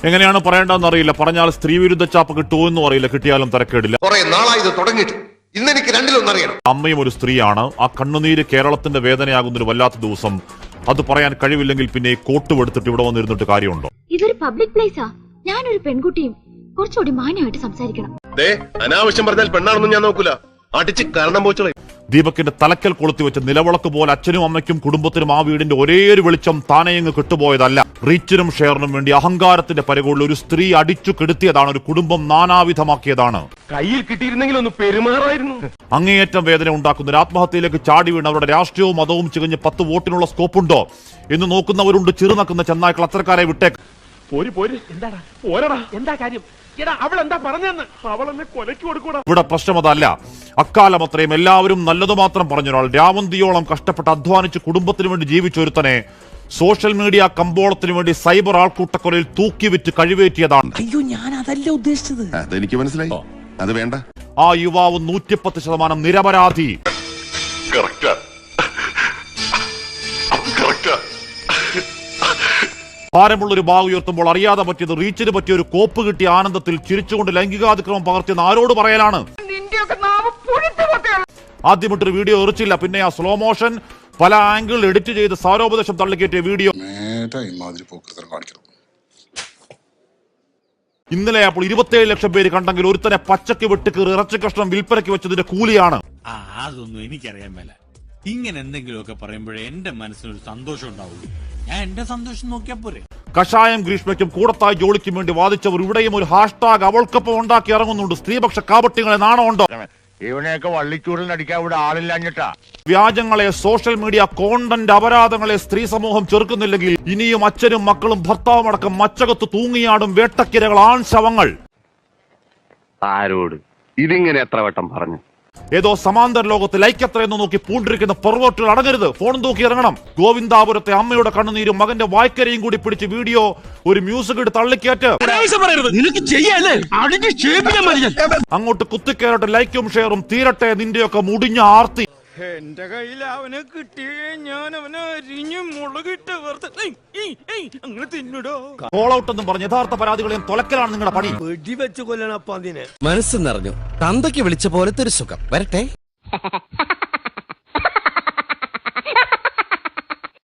എങ്ങനെയാണ് പറയേണ്ടതെന്ന് അറിയില്ല. പറഞ്ഞാൽ സ്ത്രീവിരുദ്ധ ചാപ്പ് കിട്ടുമെന്നും അറിയില്ല. കിട്ടിയാലും തരക്കേടില്ല. അമ്മയും ഒരു സ്ത്രീയാണ്. ആ കണ്ണുനീര് കേരളത്തിന്റെ വേദനയാകുന്ന ഒരു വല്ലാത്ത ദിവസം. അത് പറയാൻ കഴിവില്ലെങ്കിൽ പിന്നെ കോട്ട് എടുത്തിട്ട് ഇവിടെ വന്നിരുന്നിട്ട് കാര്യമുണ്ടോ? ഇതൊരു പബ്ലിക് പ്ലേസാ. ഞാനൊരു പെൺകുട്ടിയും കുറച്ചുകൂടി മാന്യമായിട്ട് സംസാരിക്കണം. അനാവശ്യം പറഞ്ഞാൽ പെണ്ണാണെന്നും ഞാൻ നോക്കൂല. അടിച്ച് കാരണം പോച്ചളെ. ദീപകിന്റെ തലക്കൽ കൊളുത്തി വെച്ച നിലവിളക്ക് പോലെ അച്ഛനും അമ്മയ്ക്കും കുടുംബത്തിനും ആ വീടിന്റെ ഒരേ ഒരു വെളിച്ചം താനെയങ്ങ് കിട്ടുപോയതല്ല. റീച്ചിനും ഷെയറിനും വേണ്ടി അഹങ്കാരത്തിന്റെ പരകോളിൽ ഒരു സ്ത്രീ അടിച്ചു കെടുത്തിയതാണ്. ഒരു കുടുംബം നാനാവിധമാക്കിയതാണ്. കയ്യിൽ കിട്ടിയിരുന്നെങ്കിൽ ഒന്ന് പെരുമാറായിരുന്നു. അങ്ങേയറ്റം വേദന ഉണ്ടാക്കുന്ന ഒരു ആത്മഹത്യയിലേക്ക് ചാടി വീണ് അവരുടെ രാഷ്ട്രീയവും മതവും ചികഞ്ഞ് 10 വോട്ടിനുള്ള സ്കോപ്പുണ്ടോ എന്ന് നോക്കുന്നവരുണ്ട്. ചെറുനക്കുന്ന ചെന്നായ്ക്കൾ അത്തരക്കാരെ വിട്ടേക്ക്. ഇവിടെ പ്രശ്നം അതല്ല. അക്കാലം അത്രയും എല്ലാവരും നല്ലതു മാത്രം പറഞ്ഞൊരാൾ രാവന്തിയോളം കഷ്ടപ്പെട്ട് അധ്വാനിച്ച് കുടുംബത്തിന് വേണ്ടി ജീവിച്ചൊരുത്തനെ സോഷ്യൽ മീഡിയ കമ്പോളത്തിന് വേണ്ടി സൈബർ ആൾക്കൂട്ടക്കൊലയിൽ തൂക്കിവിറ്റ് കഴിവേറ്റിയതാണ്. അയ്യോ, ഞാൻ അതല്ല ഉദ്ദേശിച്ചത്. അതെനിക്ക് മനസ്സിലായി. അത് വേണ്ട. ആ യുവാവ് 110% നിരപരാധി. ഭാരമുള്ളൊരു ബാഗ് ഉയർത്തുമ്പോൾ അറിയാതെ പറ്റിയത് റീച്ചിന് പറ്റിയ ഒരു കോപ്പ് കിട്ടിയ ആനന്ദത്തിൽ ചിരിച്ചുകൊണ്ട് ലൈംഗികാതിക്രമം പകർത്തിയെന്ന് ആരോട് പറയാനാണ്? ആദ്യമിട്ടൊരു വീഡിയോ എറിച്ചില്ല. പിന്നെ ആ സ്ലോ മോഷൻ പല ആംഗിൾ എഡിറ്റ് ചെയ്ത് സാരോപദേശം തള്ളിക്കേറ്റിയ വീഡിയോ ഇന്നലെ അപ്പോൾ 27 ലക്ഷം പേര് കണ്ടെങ്കിൽ ഒരുത്തനെ പച്ചക്ക് വെട്ടിക്കീറി ഇറച്ചി കഷ്ണം വിൽപ്പനയ്ക്ക് വെച്ചതിന്റെ കൂലിയാണ്. അതൊന്നും എനിക്കറിയാൻ മേല. ഇങ്ങനെ എന്തെങ്കിലുമൊക്കെ പറയുമ്പോഴേ എന്റെ മനസ്സിനൊരു സന്തോഷം ഉണ്ടാവുള്ളൂ. ഞാൻ എന്റെ സന്തോഷം നോക്കിയാ പോരെ. കഷായം ഗ്രീഷ്മയ്ക്കും കൂടത്തായി ജോളിക്കും വേണ്ടി വാദിച്ചവർ ഇവിടെയും ഒരു ഹാഷ്ടാഗ് അവൾക്കൊപ്പം ഉണ്ടാക്കി ഇറങ്ങുന്നുണ്ട്. സ്ത്രീപക്ഷ കാപട്യങ്ങളെ നാണമുണ്ടോ? ഇവനെയൊക്കെ വള്ളിച്ചൂടിൽ അടിക്കാൻ ഇവിടെ ആളില്ലാഞ്ഞിട്ടാ. വ്യാജങ്ങളെ, സോഷ്യൽ മീഡിയ കോണ്ടന്റ് അപരാധങ്ങളെ സ്ത്രീ സമൂഹം ചെറുക്കുന്നില്ലെങ്കിൽ ഇനിയും അച്ഛനും മക്കളും ഭർത്താവും അടക്കം മച്ചകത്ത് തൂങ്ങിയാടും വേട്ടക്കിരകൾ, ആൺ ശവങ്ങൾ. ആരോട് ഇതിങ്ങനെ എത്ര വട്ടം പറഞ്ഞു? ഏതോ സമാന്തര ലോകത്ത് ലൈക്കത്രയെന്ന് നോക്കി പൂണ്ടിരിക്കുന്ന പെർവേർട്ടുകൾ അടങ്ങരുത്. ഫോണും തൂക്കി ഇറങ്ങണം. ഗോവിന്ദാപുരത്തെ അമ്മയുടെ കണ്ണുനീരും മകന്റെ വായ്ക്കരയും കൂടി പിടിച്ച് വീഡിയോ ഒരു മ്യൂസിക് ഇട്ട് തള്ളിക്കേറ്റ് അങ്ങോട്ട് കുത്തിക്കയറട്ടെ. ലൈക്കും ഷെയറും തീരട്ടെ നിന്റെയൊക്കെ മുടിഞ്ഞ ആർത്തി. എന്റെ കയ്യിൽ അവനെ കിട്ടിയേ ഞാൻ അവനെ അരിഞ്ഞു മുളകിട്ട് അങ്ങനെ തിന്നിടോ. കോൾ ഔട്ട് എന്നും പറഞ്ഞ് യഥാർത്ഥ പരാതികളെയും തൊലക്കലാണ് നിങ്ങളുടെ പണി. വെടിവെച്ച് കൊല്ലണം. അപ്പൊ അതിനെ മനസ്സ് നിറഞ്ഞു. തന്തയ്ക്ക് വിളിച്ച പോലത്തെ ഒരു സുഖം വരട്ടെ.